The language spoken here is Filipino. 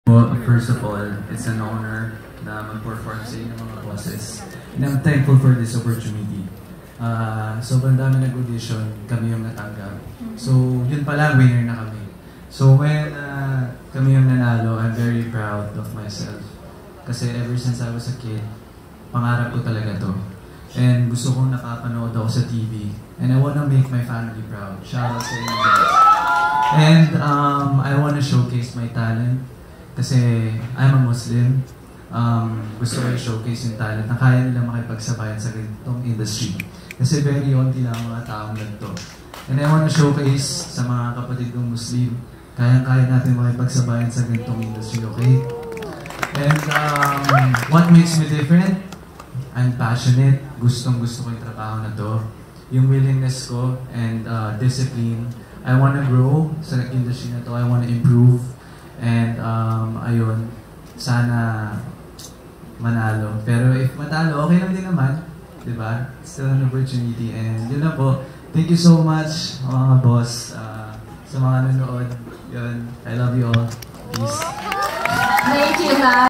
Well, first of all, it's an honor na mag-perform sa inyo mga bosses. And I'm thankful for this opportunity. Sobrang dami nag-audition, kami yung natanggap. So, yun pala, winner na kami. So, when kami yung nanalo, I'm very proud of myself. Kasi ever since I was a kid, pangarap ko talaga to. And gusto kong nakapanood ako sa TV. And I wanna make my family proud. Shout out sa inyo guys. And I wanna showcase my talent. Kasi I'm a Muslim, gusto ko i-showcase yung talent na kaya nilang makipagsabayan sa ganitong industry. Kasi very onti lang ang mga taong ganito. And I want to showcase sa mga kapatid kong Muslim, kaya-kaya natin makipagsabayan sa ganitong industry, okay? And what makes me different? I'm passionate, gustong-gusto ko yung trabaho na to. Yung willingness ko and discipline. I want to grow sa industry na to, I want to improve. And ayun, sana manalo. Pero if matalo, okay lang din naman. Diba? Still an opportunity. And yun na po. Thank you so much mga boss sa mga nanonood. Yun. I love you all. Peace. Thank you,